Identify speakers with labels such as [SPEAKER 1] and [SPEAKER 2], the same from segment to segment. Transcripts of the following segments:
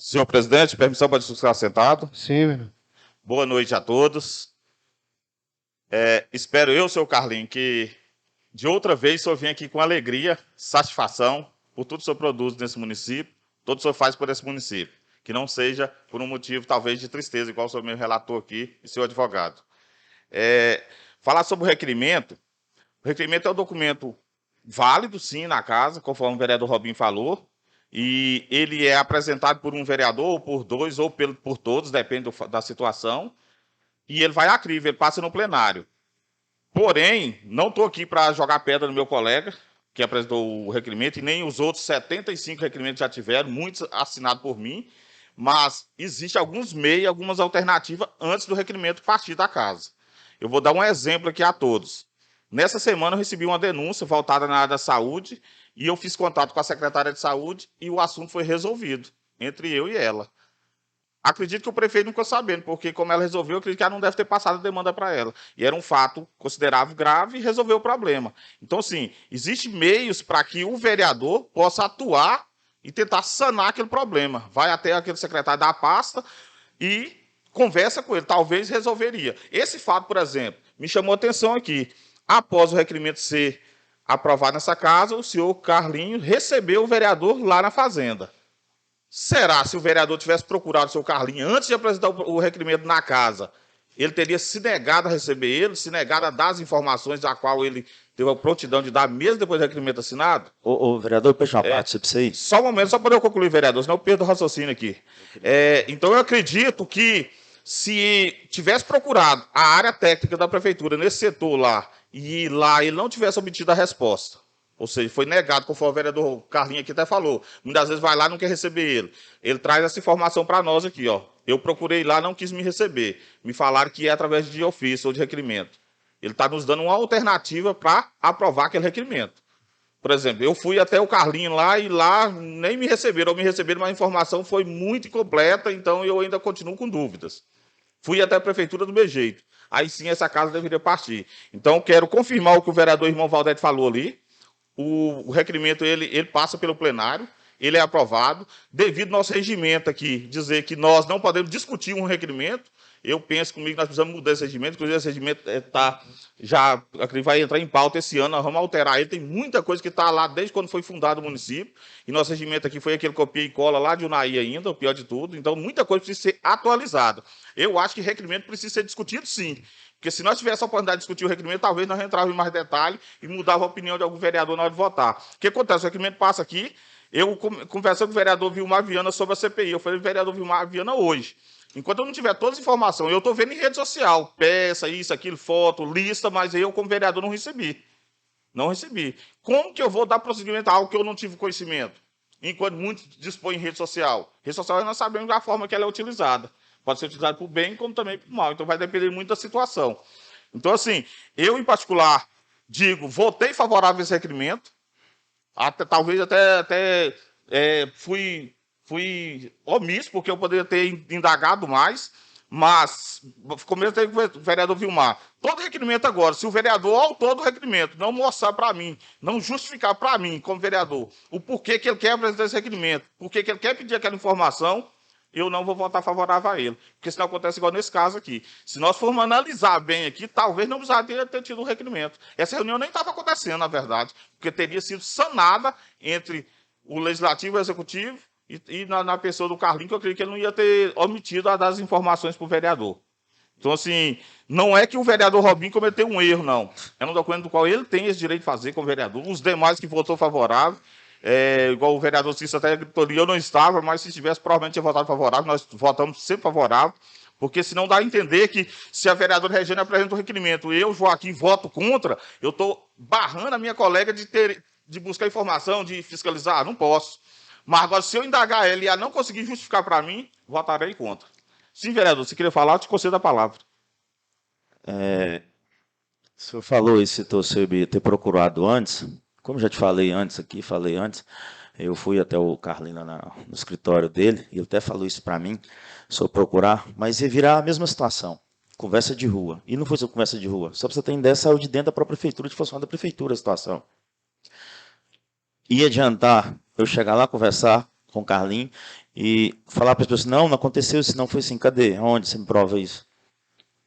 [SPEAKER 1] Senhor presidente, permissão para ficar sentado.
[SPEAKER 2] Sim, meu.
[SPEAKER 1] Boa noite a todos. Espero eu, senhor Carlinhos, que de outra vez o senhor venha aqui com alegria, satisfação por tudo que o senhor produz nesse município, tudo que o senhor faz por esse município. Que não seja por um motivo, talvez, de tristeza, igual o senhor me relatou aqui e seu advogado. Falar sobre o requerimento é um documento válido, sim, na casa, conforme o vereador Robinho falou, e ele é apresentado por um vereador, ou por dois, ou por todos, depende da situação, e ele vai à crivo, ele passa no plenário. Porém, não estou aqui para jogar pedra no meu colega, que apresentou o requerimento, e nem os outros 75 requerimentos já tiveram, muitos assinados por mim, mas existe alguns meios, algumas alternativas antes do requerimento partir da casa. Eu vou dar um exemplo aqui a todos. Nessa semana eu recebi uma denúncia voltada na área da saúde e eu fiz contato com a secretária de saúde e o assunto foi resolvido entre eu e ela. Acredito que o prefeito não ficou sabendo, porque como ela resolveu, eu acredito que ela não deve ter passado a demanda para ela. E era um fato considerável grave e resolveu o problema. Então, assim, existem meios para que o vereador possa atuar e tentar sanar aquele problema. Vai até aquele secretário da pasta e conversa com ele, talvez resolveria. Esse fato, por exemplo, me chamou a atenção aqui. Após o requerimento ser aprovado nessa casa, o senhor Carlinhos recebeu o vereador lá na fazenda. Será se o vereador tivesse procurado o seu Carlinhos antes de apresentar o requerimento na casa, ele teria se negado a receber ele, se negado a dar as informações da qual ele teve a prontidão de dar, mesmo depois do requerimento assinado?
[SPEAKER 3] Vereador, deixa uma parte para você ir.
[SPEAKER 1] Só um momento, só para eu concluir, vereador, senão eu perdo o raciocínio aqui. Então, eu acredito que se tivesse procurado a área técnica da prefeitura nesse setor lá, e lá ele não tivesse obtido a resposta, ou seja, foi negado, conforme o vereador Carlinhos aqui até falou. Muitas vezes vai lá e não quer receber ele. Ele traz essa informação para nós aqui, ó. Eu procurei lá, não quis me receber. Me falaram que é através de ofício ou de requerimento. Ele está nos dando uma alternativa para aprovar aquele requerimento. Por exemplo, eu fui até o Carlinhos lá e lá nem me receberam, ou me receberam, mas a informação foi muito incompleta, então eu ainda continuo com dúvidas. Fui até a prefeitura do meu jeito. Aí sim essa casa deveria partir. Então, quero confirmar o que o vereador irmão Valdete falou ali. O requerimento ele passa pelo plenário, ele é aprovado. Devido ao nosso regimento aqui, dizer que nós não podemos discutir um requerimento, eu penso comigo que nós precisamos mudar esse regimento, inclusive esse regimento vai entrar em pauta esse ano, nós vamos alterar ele, tem muita coisa que está lá desde quando foi fundado o município, e nosso regimento aqui foi aquele copia e cola lá de Unai ainda, o pior de tudo, então muita coisa precisa ser atualizada. Eu acho que requerimento precisa ser discutido sim, porque se nós tivéssemos a oportunidade de discutir o requerimento, talvez nós entrávamos em mais detalhe e mudava a opinião de algum vereador na hora de votar. O que acontece? O requerimento passa aqui, eu conversando com o vereador Vilmar Viana sobre a CPI, eu falei, vereador Vilmar Viana hoje. Enquanto eu não tiver todas as informações, eu estou vendo em rede social, peça, isso, aquilo, foto, lista, mas eu, como vereador, não recebi. Não recebi. Como que eu vou dar procedimento a algo que eu não tive conhecimento? Enquanto muitos dispõem em rede social. Rede social nós sabemos da forma que ela é utilizada. Pode ser utilizada para o bem, como também para o mal. Então vai depender muito da situação. Então, assim, eu, em particular, digo, votei favorável a esse requerimento. Talvez até fui omisso, porque eu poderia ter indagado mais, mas, como eu tenho o vereador Vilmar, todo requerimento agora, se o vereador, autor do requerimento, não mostrar para mim, não justificar para mim, como vereador, o porquê que ele quer apresentar esse requerimento, porquê que ele quer pedir aquela informação, eu não vou votar favorável a ele. Porque senão acontece igual nesse caso aqui. Se nós formos analisar bem aqui, talvez não precisaria ter tido um requerimento. Essa reunião nem estava acontecendo, na verdade, porque teria sido sanada entre o Legislativo e o Executivo e na pessoa do Carlinhos, que eu acredito que ele não ia ter omitido a dar as informações para o vereador. Então, assim, não é que o vereador Robinho cometeu um erro, não. É um documento do qual ele tem esse direito de fazer como vereador. Os demais que votou favorável, igual o vereador Cícero até gritou ali, eu não estava, mas se tivesse, provavelmente tinha votado favorável. Nós votamos sempre favorável, porque senão dá a entender que se a vereadora Regiane apresenta um requerimento e eu, Joaquim, voto contra, eu estou barrando a minha colega de buscar informação, de fiscalizar. Não posso. Mas agora, se eu indagar ela e ela não conseguir justificar para mim, votarei contra. Sim, vereador, se queria falar, eu te concedo a palavra.
[SPEAKER 3] O senhor falou e citou sobre ter procurado antes. Como já te falei antes, eu fui até o Carlinhos no escritório dele, e ele até falou isso para mim, sobre procurar, mas ia virar a mesma situação, conversa de rua. E não foi só conversa de rua, só para você ter ideia, saiu de dentro da própria prefeitura, de função da prefeitura a situação. Ia adiantar eu chegar lá, conversar com o Carlinhos, e falar para as pessoas, não aconteceu isso, não foi assim, cadê? Onde você me prova isso?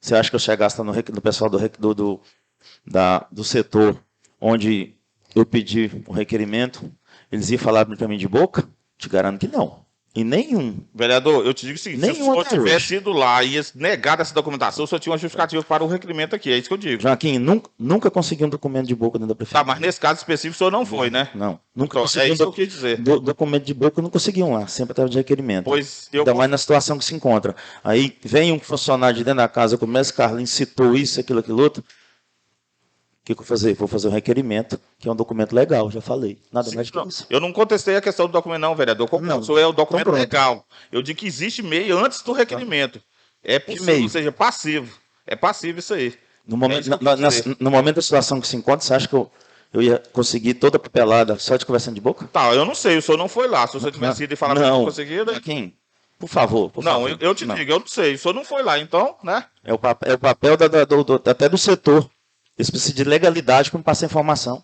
[SPEAKER 3] Você acha que eu chegasse no pessoal do setor, onde eu pedi o requerimento, eles iam falar para mim de boca? Te garanto que não. E nenhum.
[SPEAKER 1] Vereador, eu te digo o seguinte, se o senhor
[SPEAKER 3] até
[SPEAKER 1] tivesse ido lá e negado essa documentação, o senhor tinha uma justificativa para o requerimento aqui, é isso que eu digo.
[SPEAKER 3] Joaquim, nunca consegui um documento de boca dentro da prefeitura.
[SPEAKER 1] Tá, mas nesse caso específico o senhor não foi, né?
[SPEAKER 3] Não, nunca
[SPEAKER 1] Então,
[SPEAKER 3] consegui.
[SPEAKER 1] é isso que eu quis dizer.
[SPEAKER 3] Documento de boca eu não conseguiam lá, sempre estava de requerimento.
[SPEAKER 1] Pois eu...
[SPEAKER 3] Ainda mais na situação que se encontra. Aí vem um funcionário de dentro da casa, começa, Carlinhos citou isso, aquilo, outro. O que eu vou fazer? Vou fazer um requerimento, que é um documento legal, já falei. Nada mais que isso.
[SPEAKER 1] Eu não contestei a questão do documento, não, vereador. Isso é o documento legal. Eu digo que existe meio antes do requerimento. É possível, ou seja, passivo. É passivo isso aí.
[SPEAKER 3] No momento da situação que se encontra, você acha que eu ia conseguir toda a papelada só de conversando de boca?
[SPEAKER 1] Tá, eu não sei, o senhor não foi lá. Se o senhor tivesse ido e falar que não conseguia...
[SPEAKER 3] Joaquim, por favor.
[SPEAKER 1] Não, eu te digo, eu não sei. O senhor não foi lá, então, né?
[SPEAKER 3] É o papel até do setor. Eles precisam de legalidade para me passar informação.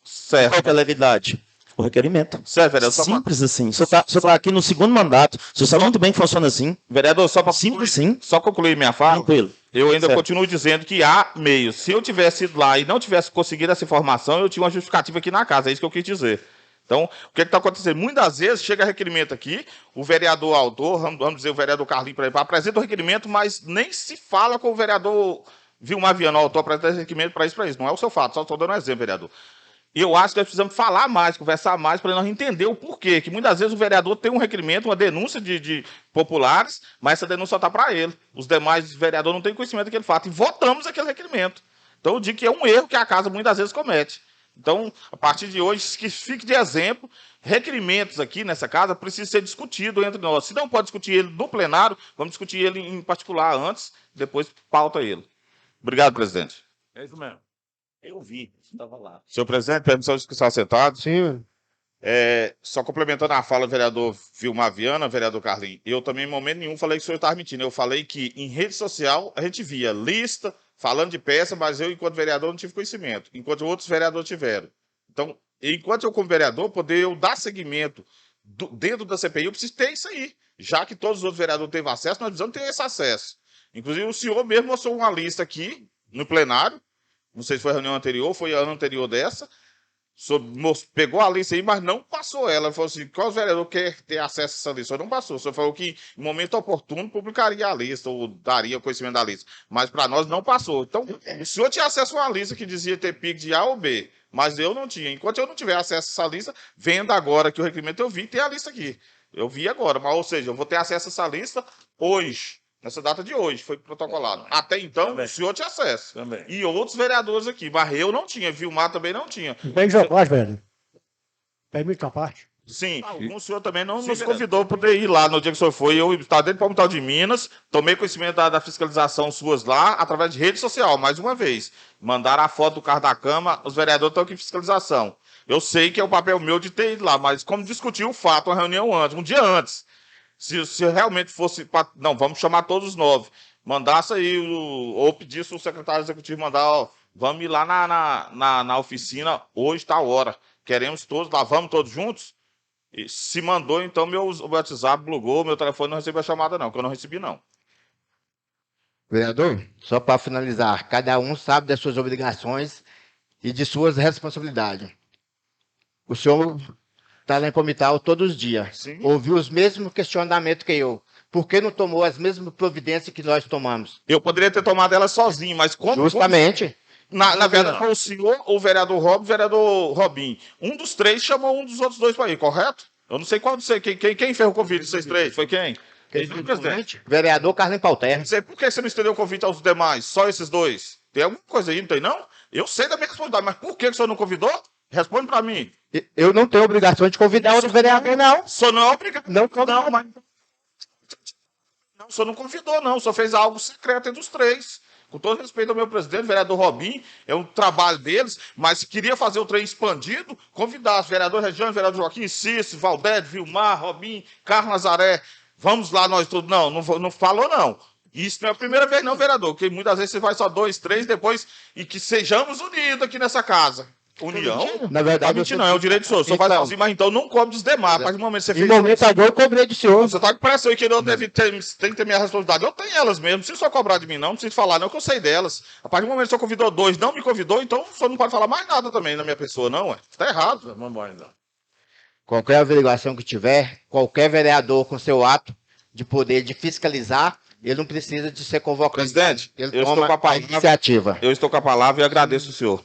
[SPEAKER 1] Certo.
[SPEAKER 3] Qual que é a legalidade? O requerimento.
[SPEAKER 1] Certo, vereador.
[SPEAKER 3] Simples assim. O senhor está aqui no segundo mandato. O senhor sabe muito bem que funciona assim.
[SPEAKER 1] Vereador,
[SPEAKER 3] simples sim.
[SPEAKER 1] Só concluir minha fala.
[SPEAKER 3] Tranquilo.
[SPEAKER 1] Eu ainda continuo dizendo que há meios. Se eu tivesse ido lá e não tivesse conseguido essa informação, eu tinha uma justificativa aqui na casa. É isso que eu quis dizer. Então, o que está acontecendo? Muitas vezes chega requerimento aqui, o vereador autor, vamos dizer, o vereador Carlinhos, por exemplo, apresenta o requerimento, mas nem se fala com o vereador Vilmar Viana, o autor, apresenta requerimento para isso. Não é o seu fato, só estou dando um exemplo, vereador. E eu acho que nós precisamos falar mais, conversar mais, para nós entender o porquê. Que muitas vezes o vereador tem um requerimento, uma denúncia de populares, mas essa denúncia só está para ele. Os demais vereadores não têm conhecimento daquele fato. E votamos aquele requerimento. Então eu digo que é um erro que a casa muitas vezes comete. Então, a partir de hoje, que fique de exemplo, requerimentos aqui nessa casa precisam ser discutidos entre nós. Se não pode discutir ele no plenário, vamos discutir ele em particular antes, depois pauta ele. Obrigado, presidente.
[SPEAKER 3] É isso mesmo. Eu vi, estava lá.
[SPEAKER 1] Senhor presidente, permissão de estar sentado.
[SPEAKER 2] Sim.
[SPEAKER 1] Só complementando a fala do vereador Vilmar Viana, vereador Carlinhos, eu também, em momento nenhum, falei que o senhor estava mentindo. Eu falei que em rede social a gente via lista falando de peça, mas eu, enquanto vereador, não tive conhecimento, enquanto outros vereadores tiveram. Então, enquanto eu, como vereador, poder eu dar seguimento dentro da CPI, eu preciso ter isso aí. Já que todos os outros vereadores teve acesso, nós precisamos ter esse acesso. Inclusive, o senhor mesmo mostrou uma lista aqui no plenário. Não sei se foi a reunião anterior, foi a ano anterior dessa. O senhor pegou a lista aí, mas não passou ela. Ele falou assim, qual vereador quer ter acesso a essa lista? O senhor não passou. O senhor falou que, em momento oportuno, publicaria a lista, ou daria conhecimento da lista. Mas para nós não passou. Então, o senhor tinha acesso a uma lista que dizia ter PIC de A ou B, mas eu não tinha. Enquanto eu não tiver acesso a essa lista, vendo agora que o requerimento eu vi, tem a lista aqui. Eu vi agora, mas, ou seja, eu vou ter acesso a essa lista hoje. Nessa data de hoje, foi protocolado. Até então, o senhor tinha acesso. E outros vereadores aqui. Mas eu não tinha, Vilmar também não tinha.
[SPEAKER 2] Permite uma parte, vereador. Permite uma parte.
[SPEAKER 1] Sim, o senhor também não nos convidou para poder ir lá no dia que o senhor foi. Eu estava dentro do Palmital de Minas, tomei conhecimento da fiscalização suas lá, através de rede social, mais uma vez. Mandaram a foto do carro da Câmara, os vereadores estão aqui em fiscalização. Eu sei que é o papel meu de ter ido lá, mas como discutir o fato, uma reunião antes, um dia antes, se realmente fosse... Não, vamos chamar todos os 9. Mandasse aí, ou pedisse o secretário executivo mandar, ó, vamos ir lá na oficina hoje, tá a hora. Queremos todos lá, vamos todos juntos? E se mandou, então meu WhatsApp bugou, meu telefone não recebeu a chamada não, que eu não recebi não.
[SPEAKER 4] Vereador, só para finalizar, cada um sabe das suas obrigações e de suas responsabilidades. O senhor está lá em Palmital todos os dias.
[SPEAKER 1] Sim.
[SPEAKER 4] Ouviu os mesmos questionamentos que eu. Por que não tomou as mesmas providências que nós tomamos?
[SPEAKER 1] Eu poderia ter tomado ela sozinho, mas como...
[SPEAKER 4] Justamente.
[SPEAKER 1] Na verdade, foi o senhor, o vereador Rob, o vereador Robin. Um dos três chamou um dos outros dois para ir, correto? Eu não sei qual de vocês. Quem fez o convite de vocês três? Foi quem? Presidente.
[SPEAKER 4] Vereador Carlinhos Pauter.
[SPEAKER 1] Não sei por que você não estendeu o convite aos demais, só esses dois. Tem alguma coisa aí, não tem não? Eu sei da minha responsabilidade, mas por que o senhor não convidou? Responde para mim.
[SPEAKER 4] Eu não tenho obrigação de convidar outro vereador, não.
[SPEAKER 1] O senhor não é obrigado.
[SPEAKER 4] Não,
[SPEAKER 1] mas... Não, o senhor não convidou, não. O senhor fez algo secreto entre os três. Com todo respeito ao meu presidente, o vereador Robin, é um trabalho deles, mas se queria fazer o trem expandido, convidar os vereadores Regiane, vereador Joaquim, Cícero, Valdete, Vilmar, Robin, Carlos Nazaré, vamos lá nós todos. Não falou não. Isso não é a primeira vez não, vereador, porque muitas vezes você vai só 2, 3, depois, e que sejamos unidos aqui nessa casa. União?
[SPEAKER 4] Na verdade,
[SPEAKER 1] Tá mentindo, não, é o direito do senhor. O senhor faz
[SPEAKER 4] Então.
[SPEAKER 1] assim, mas então não come dos demais. A partir do momento que você
[SPEAKER 4] Em
[SPEAKER 1] fez
[SPEAKER 4] momento
[SPEAKER 1] isso,
[SPEAKER 4] algum eu cobrei do senhor.
[SPEAKER 1] você tá com pressão e que eu tem que ter minha responsabilidade. Eu tenho elas mesmo, não precisa só cobrar de mim, não precisa falar, não, que eu sei delas. A partir do momento que o senhor convidou 2, não me convidou, então o senhor não pode falar mais nada também na minha pessoa, não, ué. Tá errado. Vamos embora, então.
[SPEAKER 4] Qualquer averiguação que tiver, qualquer vereador com seu ato de poder de fiscalizar, ele não precisa de ser convocado.
[SPEAKER 1] Presidente,
[SPEAKER 4] Ele
[SPEAKER 1] eu
[SPEAKER 4] toma
[SPEAKER 1] estou com a palavra.
[SPEAKER 4] iniciativa.
[SPEAKER 1] Eu estou com a palavra e agradeço o senhor.